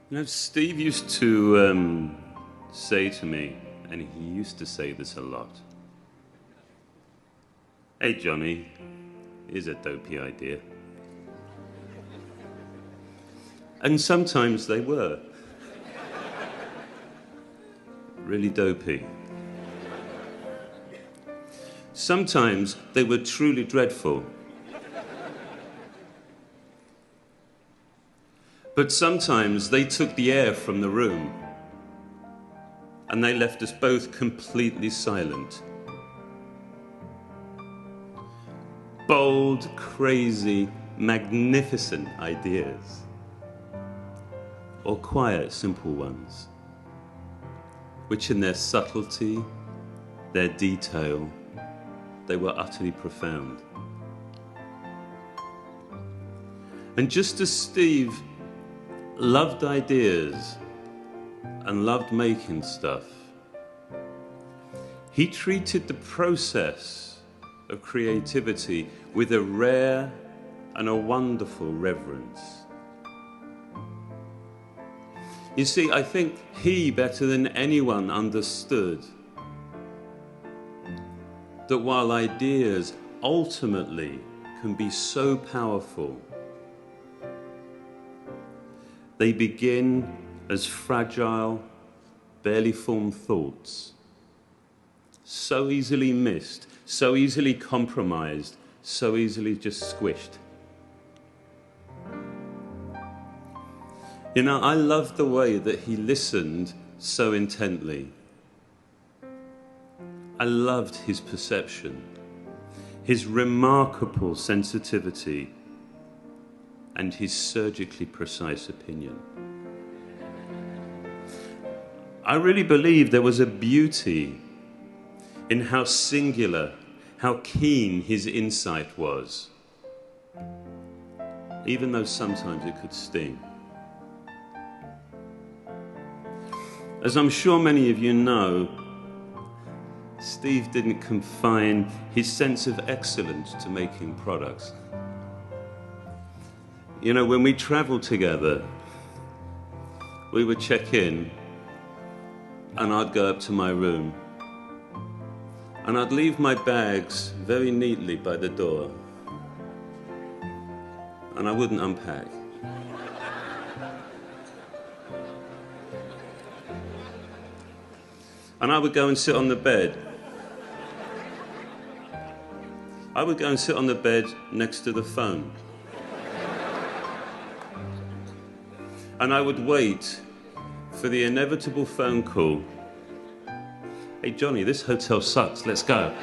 You know, Steve used to say to me, and he used to say this a lot, "Hey, Johnny, here's a dopey idea." And sometimes they were really dopey. Sometimes they were truly dreadful. But sometimes they took the air from the room and they left us both completely silent. Bold, crazy, magnificent ideas, or quiet, simple ones, which in their subtlety, their detail, they were utterly profound. And just as Steve loved ideas and loved making stuff, he treated the process of creativity with a rare and a wonderful reverence. You see, I think he, better than anyone, understood that while ideas ultimately can be so powerful, they begin as fragile, barely formed thoughts, so easily missed, so easily compromised, so easily just squished. You know, I loved the way that he listened so intently. I loved his perception, his remarkable sensitivity, and his surgically precise opinion. I really believe there was a beauty in how singular, how keen his insight was, even though sometimes it could sting. As I'm sure many of you know, Steve didn't confine his sense of excellence to making products. You know, when we traveled together, we would check in and I'd go up to my room and I'd leave my bags very neatly by the door and I wouldn't unpack. And I would go and sit on the bed. I would go and sit on the bed next to the phone. And I would wait for the inevitable phone call. "Hey, Johnny, this hotel sucks, let's go."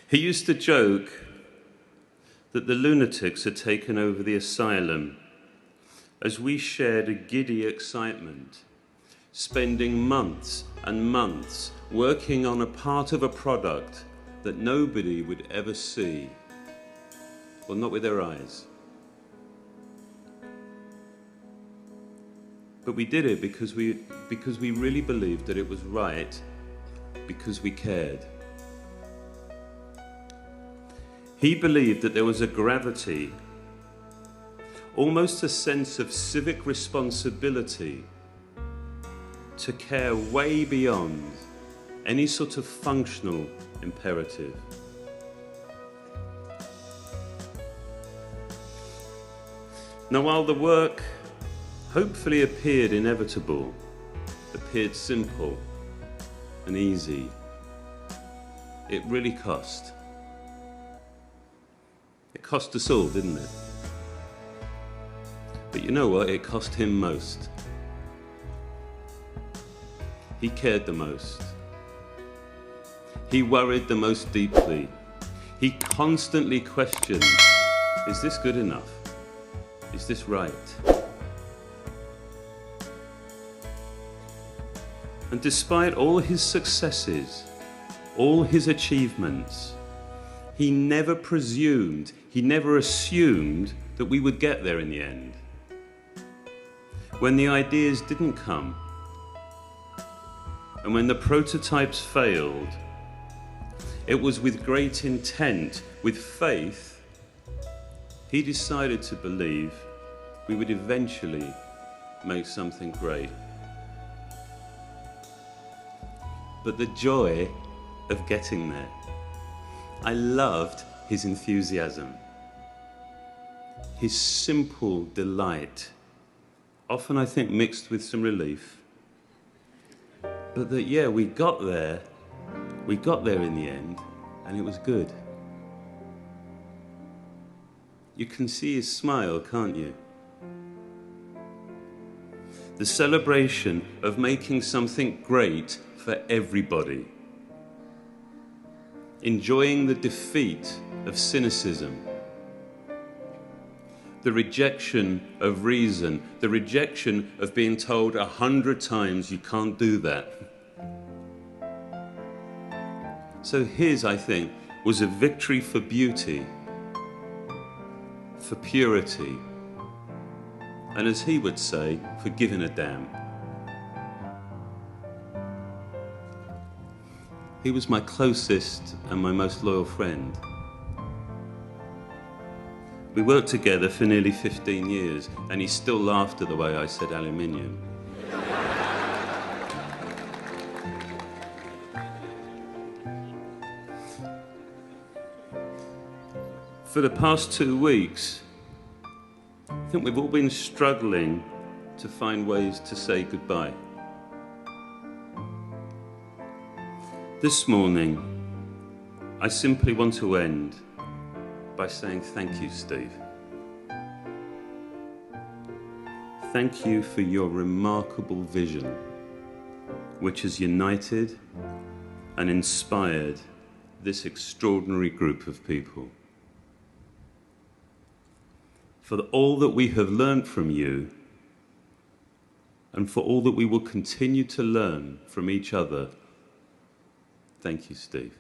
He used to joke that the lunatics had taken over the asylum as we shared a giddy excitement, spending months and months working on a part of a product that nobody would ever see, well, not with their eyes. But we did it because we really believed that it was right, because we cared. He believed that there was a gravity, almost a sense of civic responsibility, to care way beyond any sort of functional imperative. Now, while the work hopefully appeared inevitable, appeared simple and easy, it really cost. It cost us all, didn't it? But you know what? It cost him most. He cared the most. He worried the most deeply. He constantly questioned, is this good enough? Is this right? And despite all his successes, all his achievements, he never presumed, he never assumed that we would get there in the end. When the ideas didn't come, And when the prototypes failed, it was with great intent, with faith, he decided to believe we would eventually make something great. But the joy of getting there. I loved his enthusiasm, his simple delight, often I think mixed with some relief. But that, yeah, we got there in the end, and it was good. You can see his smile, can't you? The celebration of making something great for everybody. Enjoying the defeat of cynicism. The rejection of reason. The rejection of being told 100 times you can't do that. So his, I think, was a victory for beauty, for purity, and as he would say, for giving a damn. He was my closest and my most loyal friend. We worked together for nearly 15 years, and he still laughed at the way I said aluminium. For the past 2 weeks, I think we've all been struggling to find ways to say goodbye. This morning, I simply want to end by saying thank you, Steve. Thank you for your remarkable vision, which has united and inspired this extraordinary group of people. For all that we have learned from you, and for all that we will continue to learn from each other, thank you, Steve.